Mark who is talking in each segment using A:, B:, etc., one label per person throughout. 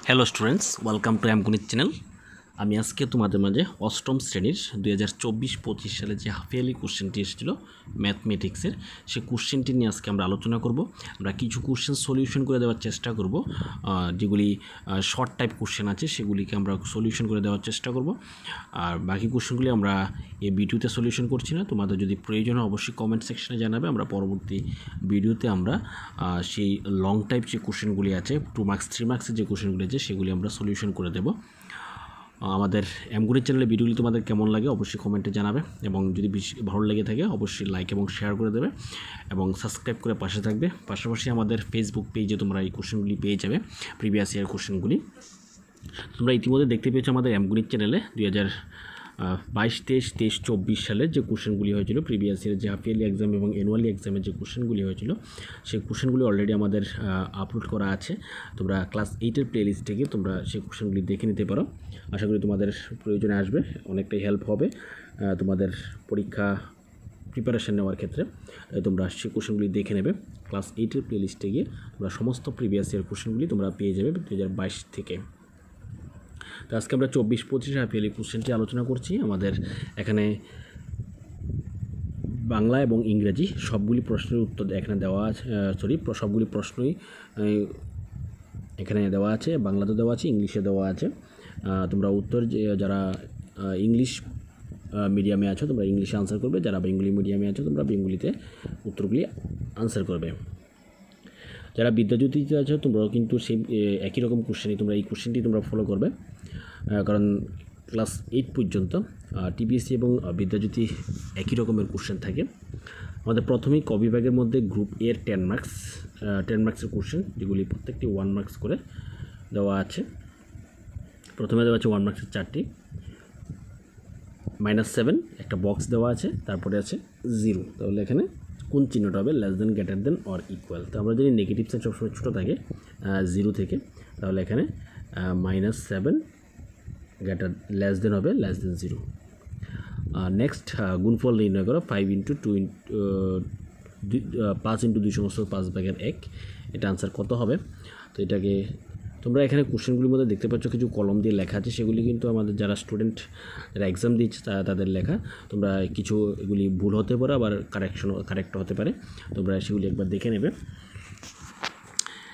A: Hello students, welcome to অ্যামগণিত channel. আমি আজকে তোমাদের মাঝে অষ্টম শ্রেণীর 2024-25 সালে যে হাফ ইয়ারলি কোশ্চেনটি এসেছিলো ম্যাথমেটিক্সের, সেই কোশ্চেনটি নিয়ে আজকে আমরা আলোচনা করব। আমরা কিছু কোশ্চেন সলিউশন করে দেওয়ার চেষ্টা করব, যেগুলি শর্ট টাইপ কোশ্চেন আছে সেগুলিকে আমরা সলিউশন করে দেওয়ার চেষ্টা করব। আর বাকি কোশ্চেনগুলি আমরা এই ভিডিওতে সলিউশন করছি না। তোমাদের যদি প্রয়োজন হয় অবশ্যই কমেন্ট সেকশনে জানাবে। আমরা পরবর্তী ভিডিওতে আমরা সেই লং টাইপ যে কোশ্চেনগুলি আছে, 2 মার্কস 3 মার্কসের যে কোশ্চেনগুলি আছে সেগুলি আমরা সলিউশন করে দেব। আমাদের অ্যামগণিত চ্যানেলে ভিডিওগুলি তোমাদের কেমন লাগে অবশ্যই কমেন্টে জানাবে, এবং যদি বেশি ভালো লেগে থাকে অবশ্যই লাইক এবং শেয়ার করে দেবে এবং সাবস্ক্রাইব করে পাশে থাকবে। পাশাপাশি আমাদের ফেসবুক পেজে তোমরা এই কোশ্চেনগুলি পেয়ে যাবে, প্রিভিয়াস ইয়ার কোশ্চেনগুলি। তোমরা ইতিমধ্যে দেখতে পেয়েছো আমাদের অ্যামগণিত চ্যানেলে 2022-23-24 সালের যে কোশ্চেনগুলি হয়েছিল, প্রিভিয়াস ইয়ার যে হাফ ইয়ারলি এক্সাম এবং অ্যানুয়ালি এক্সামের যে কোশ্চেনগুলি হয়েছিল, সেই কোশ্চেনগুলি অলরেডি আমাদের আপলোড করা আছে। তোমরা ক্লাস 8-এর প্লে লিস্ট থেকে তোমরা সেই কোশ্চেনগুলি দেখে নিতে পারো। আশা করি তোমাদের প্রয়োজনে আসবে, অনেকটাই হেল্প হবে তোমাদের পরীক্ষা প্রিপারেশান নেওয়ার ক্ষেত্রে। তোমরা সেই কোশ্চেনগুলি দেখে নেবে। ক্লাস 8-এর প্লে লিস্টে গিয়ে তোমরা সমস্ত প্রিভিয়াস ইয়ার কোশ্চেনগুলি তোমরা পেয়ে যাবে 2022 থেকে। তো আজকে আমরা 24-25 হাফ ইয়ারলি কোশ্চেনটি আলোচনা করছি। আমাদের এখানে বাংলা এবং ইংরেজি সবগুলি প্রশ্নের উত্তর এখানে দেওয়া আছে, সবগুলি প্রশ্নই এখানে দেওয়া আছে। বাংলাতে দেওয়া আছে, ইংলিশে দেওয়া আছে। তোমরা উত্তর যারা ইংলিশ মিডিয়ামে আছো তোমরা ইংলিশে আনসার করবে, যারা বেঙ্গলি মিডিয়ামে আছো তোমরা বেঙ্গলিতে উত্তরগুলি আনসার করবে। যারা বিদ্যাজ্যোতিতে আছো তোমরাও কিন্তু সেই একই রকম কোশ্চেনই তোমরা এই কোশ্চেনটি তোমরা ফলো করবে, কারণ ক্লাস 8 পর্যন্ত টিবিএসসি এবং বিদ্যাজ্যোতি একই রকমের কোশ্চেন থাকে। আমাদের প্রথমেই ক বিভাগের মধ্যে গ্রুপ এর 10 মার্কসের কোশ্চেন, যেগুলি প্রত্যেকটি 1 মার্কস করে দেওয়া আছে। প্রথমে দেওয়া আছে 1 মার্কসের 4টি, -7 একটা বক্স দেওয়া আছে, তারপরে আছে 0। তাহলে এখানে কোন চিহ্নটা হবে, less than, greater than, or equal. তো আমরা যদি নেগেটিভ সাইন সবসময় ছোটো থাকে 0 থেকে, তাহলে এখানে -7 গ্রেটার লেস দেন হবে লেস দেন 0। নেক্সট গুণফল নির্ণয় করো, 5 × 2 5 × 2 সমস্ত 5 ভাগের 1। এটা আনসার কত হবে? তো এটাকে তোমরা এখানে কোশ্চেনগুলির মধ্যে দেখতে পাচ্ছ কিছু কলম দিয়ে লেখা আছে, সেগুলি কিন্তু আমাদের যারা স্টুডেন্ট যারা এক্সাম দিচ্ছে তাদের লেখা। তোমরা কিছু এগুলি ভুল হতে পারে, আবার কারেক্ট হতে পারে, তোমরা সেগুলি একবার দেখে নেবে।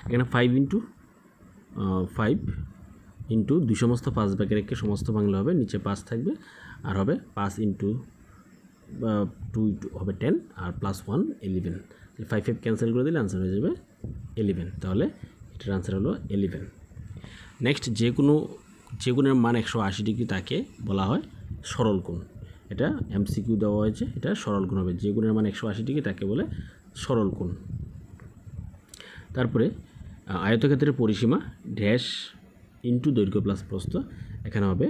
A: এখানে 5 × 2 সমস্ত 5 ভাগের 1 সমস্ত বাংলা হবে, নিচে 5 থাকবে, আর হবে 5 × 2 হবে 10, আর +1 11। 5 ক্যান্সেল করে দিলে আনসার হয়ে যাবে 11। তাহলে এটার আনসার হলো 11। নেক্সট, যে কোণের মান 180 ডিগ্রি তাকে বলা হয় সরল কোণ। এটা এমসিকিউ দেওয়া হয়েছে, এটা সরল কোণ হবে। যে কোণের মান 180 ডিগ্রি তাকে বলে সরল কোণ। তারপরে আয়তক্ষেত্রের পরিসীমা ড্যাশ ইন্টু দৈর্ঘ্য প্লাস প্রস্থ, এখানে হবে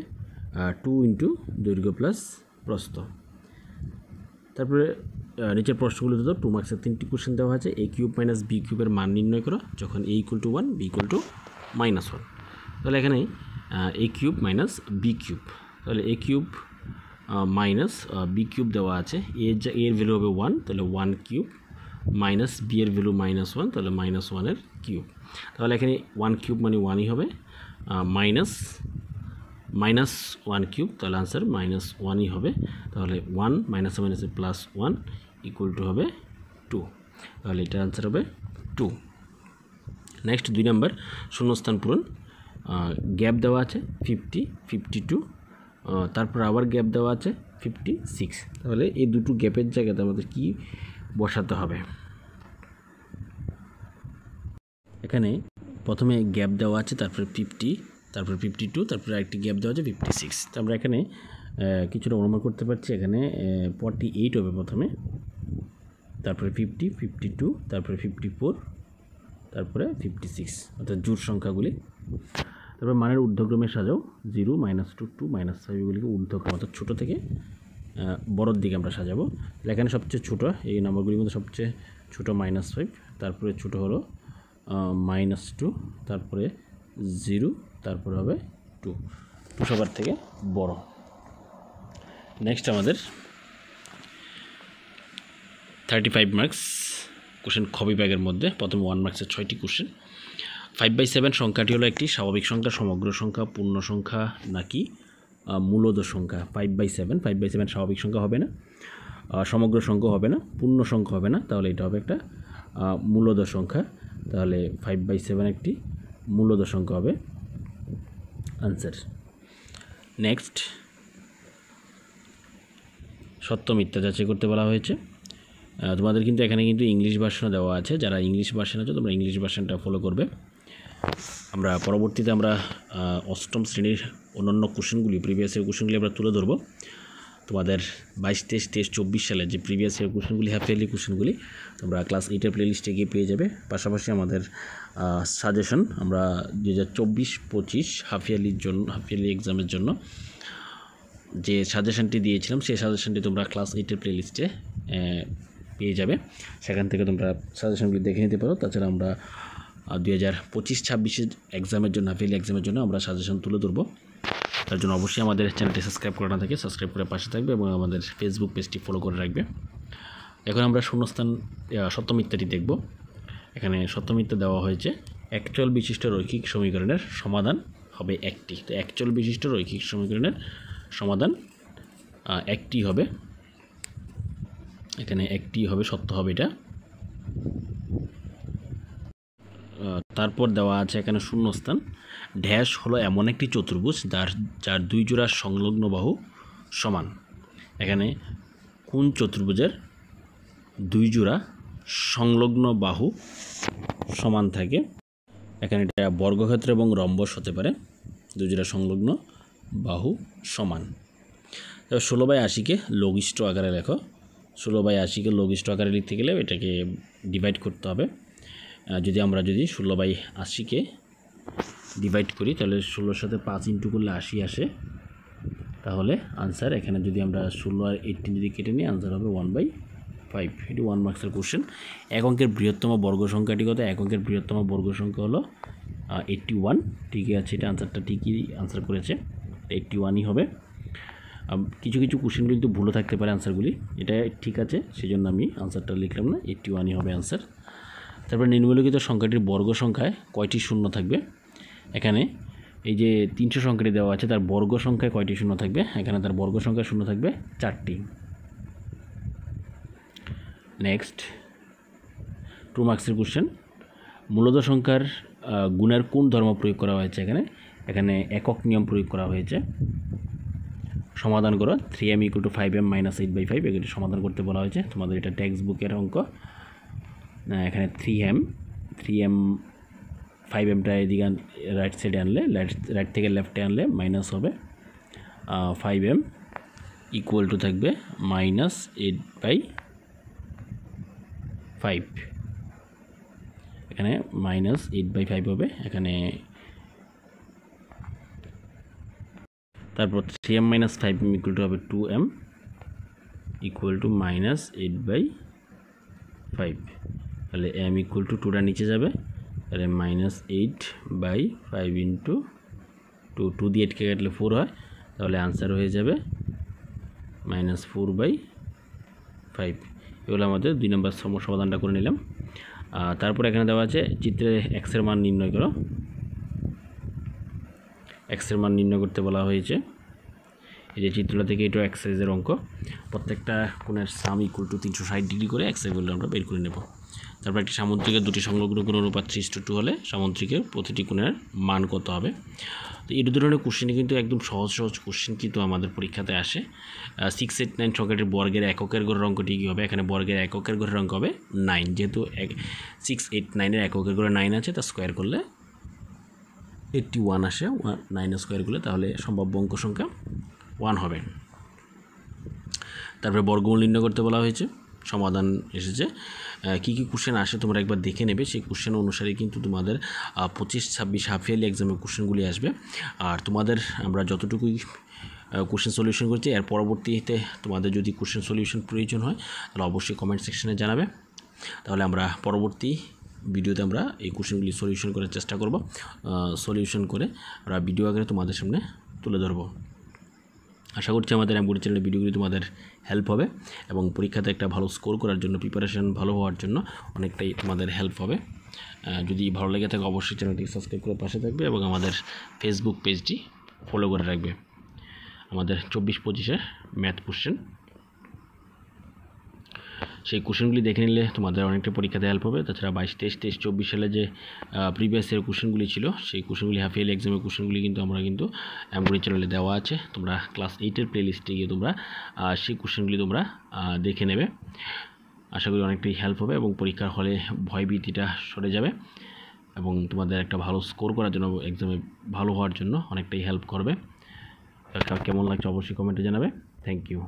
A: 2 × দৈর্ঘ্য প্লাস প্রস্থ। তারপরে নিচের প্রশ্নগুলোতে তো 2 মার্কসের 3টি কোশ্চেন দেওয়া আছে। a³ - b³ এর মান নির্ণয় করো যখন a = 1, b = -1। তাহলে এখানে a³ - b³, তাহলে a³ - b³ দেওয়া আছে। এর ভ্যালু হবে 1, তাহলে 1³ মাইনাস b এর ভ্যালু -1, তাহলে -1 কিউব। তাহলে এখানে 1³ মানে 1ই হবে, -1³ তাহলে আনসার -1ই হবে। তাহলে 1 - +1 = হবে 2, তাহলে এটার আনসার হবে 2। নেক্সট 2 নম্বর, শূন্যস্থান পূরণ। গ্যাপ দেওয়া আছে 50, 52, তারপর আবার গ্যাপ দেওয়া আছে 56। তাহলে এই দুটো গ্যাপের জায়গাতে আমাদের কি বসাতে হবে? এখানে প্রথমে গ্যাপ দেওয়া আছে, তারপরে 50, তারপরে 52, তারপরে আরেকটি গ্যাপ দেওয়া আছে 56। তো আমরা এখানে কিছুটা অনুমান করতে পারছি। এখানে 48 হবে প্রথমে, তারপরে 50, 52, তারপরে 54, তারপরে 56, অর্থাৎ জোড় সংখ্যাগুলি। তারপরে মানের ঊর্ধ্বক্রমে সাজাও, 0, -2, 2, -5 এগুলিকে ঊর্ধ্বক্রম, অর্থাৎ ছোটো থেকে বড়োর দিকে আমরা সাজাবো। এখানে সবচেয়ে ছোটো এই নম্বরগুলির মধ্যে সবচেয়ে ছোটো -5, তারপরে ছোটো হলো -2, তারপরে 0, তারপরে হবে 2 সবার থেকে বড়। নেক্সট আমাদের 35 মার্কস কোশ্চেন খ বিভাগের মধ্যে প্রথমে 1 মার্কসের 6টি কোশ্চেন। 5/7 সংখ্যাটি হলো একটি স্বাভাবিক সংখ্যা, সমগ্র সংখ্যা, পূর্ণ সংখ্যা নাকি মূলদ সংখ্যা। 5/7 স্বাভাবিক সংখ্যা হবে না, সমগ্র সংখ্যা হবে না, পূর্ণ সংখ্যা হবে না, তাহলে এটা হবে একটা মূলদ সংখ্যা। তাহলে 5/7 একটি মূলদ সংখ্যা হবে আনসার। নেক্সট, সত্য মিথ্যা যাচাই করতে বলা হয়েছে। তোমাদের কিন্তু এখানে কিন্তু ইংলিশ ভার্সনও দেওয়া আছে, যারা ইংলিশ ভার্সন আছে তোমরা ইংলিশ ভার্সনটা ফলো করবে। আমরা পরবর্তীতে অষ্টম শ্রেণীর অন্যান্য কোশ্চেনগুলি, প্রিভিয়াস ইয়ার কোশ্চেনগুলি আমরা তুলে ধরবো। তোমাদের 22, 23, 24 সালে যে প্রিভিয়াস ইয়ার কোশ্চেনগুলি, হাফ ইয়ারলি কোশ্চেনগুলি তোমরা ক্লাস 8-এর প্লেলিস্টে গিয়ে পেয়ে যাবে। পাশাপাশি আমাদের সাজেশন আমরা 2024-25 হাফ ইয়ারলি এক্সামের জন্য যে সাজেশনটি দিয়েছিলাম, সেই সাজেশনটি তোমরা ক্লাস 8-এর প্লেলিস্টে পেয়ে যাবে। সেখান থেকে তোমরা সাজেশনগুলি দেখে নিতে পারো। তাছাড়া আমরা 2025-26 এক্সামের জন্য, হাফ ইয়ারলি এক্সামের জন্য আমরা সাজেশন তুলে ধরবো। তার জন্য অবশ্যই আমাদের চ্যানেলটি সাবস্ক্রাইব করা না থাকে সাবস্ক্রাইব করে পাশে থাকবে এবং আমাদের ফেসবুক পেজটি ফলো করে রাখবে। এখন আমরা শূন্যস্থান সত্য মিথ্যাটি দেখব। এখানে সত্য মিথ্যা দেওয়া হয়েছে। একচল বিশিষ্ট রৈখিক সমীকরণের সমাধান হবে একটি। তো একচল বিশিষ্ট রৈখিক সমীকরণের সমাধান একটি হবে, এখানে একটি হবে, সত্য হবে এটা। তারপর দেওয়া আছে এখানে শূন্যস্থান, ড্যাশ হলো এমন একটি চতুর্ভুজ যার দুই জোড়া সংলগ্ন বাহু সমান। এখানে কোন চতুর্ভুজের দুই জোড়া সংলগ্ন বাহু সমান থাকে? এখানে এটা বর্গক্ষেত্র এবং রম্বস হতে পারে। দুই জোড়া সংলগ্ন বাহু সমান। 16/80-কে লঘিষ্ঠ আকারে লেখো। 16/80-কে লঘিষ্ঠ আকারে লিখতে গেলে এটাকে ডিভাইড করতে হবে। যদি 16/80-কে ডিভাইড করি তাহলে 16-র সাথে 5 ইন্টু করলে 80 আসে। তাহলে আনসার এখানে যদি আমরা 16 আর 18 যদি কেটে নিই আনসার হবে 1/5। এটি 1 মার্কসের কোশ্চেন। এক অঙ্কের বৃহত্তম বর্গ সংখ্যাটি কত? এক অঙ্কের বৃহত্তম বর্গ সংখ্যা হলো 81। ঠিকই আছে, এটা আনসারটা ঠিকই আনসার করেছে, 81ই হবে। কিছু কিছু কোশ্চেনগুলি কিন্তু ভুলও থাকতে পারে আনসারগুলি, এটা ঠিক আছে, সেই জন্য আমি আনসারটা লিখলাম না, 81ই হবে আনসার। তারপর নিম্নলিখিত সংখ্যাটির বর্গ সংখ্যায় কয়টি শূন্য থাকবে? এখানে এই যে 300 সংখ্যাটি দেওয়া আছে, তার বর্গ সংখ্যায় কয়টি শূন্য থাকবে? এখানে তার বর্গ সংখ্যা শূন্য থাকবে 4টি। নেক্সট, 2 মার্কসের কোশ্চেন, মূলদ সংখ্যার গুণের কোন ধর্ম প্রয়োগ করা হয়েছে? এখানে একক নিয়ম প্রয়োগ করা হয়েছে। সমাধান করো। 3m = 5m - 8/5, এগুলি সমাধান করতে বলা হয়েছে। তোমাদের এটা টেক্সট বুকের অঙ্ক। এখানে 3m 5mটা এদিকে রাইট সাইডে আনলে, রাইট থেকে লেফটে আনলে মাইনাস হবে। 5m = থাকবে -8/5। এখানে -8/5 হবে এখানে। তারপর 3m - 5m = হবে 2m = -8/5। তাহলে m = 2টা নিচে যাবে, তাহলে -8/5 × 2 দিয়ে 8কে কাটলে 4 হয়, তাহলে আনসার হয়ে যাবে -4/5। এগুলো আমাদের 2 নম্বর সমাধানটা করে নিলাম। তারপর এখানে দেওয়া আছে চিত্রে x এর মান নির্ণয় করো। x এর মান নির্ণয় করতে বলা হয়েছে। এই যে চিত্রটা থেকে এটা x সাইজের অঙ্ক। প্রত্যেকটা কোণের সাম = 360 ডিগ্রি করে x এর ভ্যালু আমরা বের করে নেব। তারপর একটি সামুদ্রিকের দুটি সংলগ্ন কোণ অনুপাত 3:2 হলে সামুদ্রিকের প্রতিটি কোণের মান কত হবে? তো এই ধরনের কোশ্চেন কিন্তু একদম সহজ কোশ্চেন কিন্তু আমাদের পরীক্ষাতে আসে। 6, 8, 9 সংখ্যাটির বর্গের এককের ঘরের অঙ্কটি কী হবে? এখানে বর্গের এককের ঘরের অঙ্ক হবে 9। যেহেতু 6, 8, 9-এর এককের ঘরে 9 আছে, তা স্কোয়ার করলে 81 আসে। 9 স্কোয়ার করলে তাহলে সম্ভাব্য অঙ্ক সংখ্যা 1 হবে। তারপরে বর্গমূল নির্ণয় করতে বলা হয়েছে। সমাধান এসেছে। কী কী কোশ্চেন আসে তোমরা একবার দেখে নেবে। সেই কোশ্চেন অনুসারে কিন্তু তোমাদের 25-26 হাফ ইয়ারলি এক্সামের কোশ্চেনগুলি আসবে। আর তোমাদের আমরা যতটুকুই কোশ্চেন সলিউশন করছি, এর পরবর্তীতে তোমাদের যদি কোশ্চেন সলিউশন প্রয়োজন হয় তাহলে অবশ্যই কমেন্ট সেকশনে জানাবে। তাহলে আমরা পরবর্তী ভিডিওতে আমরা এই কোশ্চেনগুলি সলিউশন করার চেষ্টা করব। সলিউশন করে আমরা ভিডিও আকারে তোমাদের সামনে তুলে ধরব। আশা করছি আমাদের এমবুডি চ্যানেলের ভিডিওগুলি তোমাদের হেল্প হবে এবং পরীক্ষাতে একটা ভালো স্কোর করার জন্য, প্রিপারেশন ভালো হওয়ার জন্য অনেকটাই তোমাদের হেল্প হবে। যদি ভালো লেগে থাকে অবশ্যই চ্যানেলটি সাবস্ক্রাইব করে পাশে থাকবে এবং আমাদের ফেসবুক পেজটি ফলো করে রাখবে। আমাদের 24-25-এর ম্যাথ কোশ্চেন, সেই কোশ্চেনগুলি দেখে নিলে তোমাদের অনেকটা পরীক্ষাতে হেল্প হবে। তাছাড়া 22-23-24 সালে যে প্রিভিয়াস ইয়ার কোশ্চেনগুলি ছিল, সেই কোশ্চেনগুলি হাফ ইয়ারলি এক্সামের কোশ্চেনগুলি কিন্তু আমরা এমব্রয়ডারি চ্যানেলে দেওয়া আছে। তোমরা ক্লাস 8-এর প্লেলিস্টে গিয়ে তোমরা সেই কোশ্চেনগুলি তোমরা দেখে নেবে। আশা করি অনেকটাই হেল্প হবে এবং পরীক্ষার হলে ভয়ভীতিটা সরে যাবে এবং তোমাদের একটা ভালো স্কোর করার জন্য, এক্সামে ভালো হওয়ার জন্য অনেকটাই হেল্প করবে। কেমন লাগছে অবশ্যই কমেন্টে জানাবে। Thank you.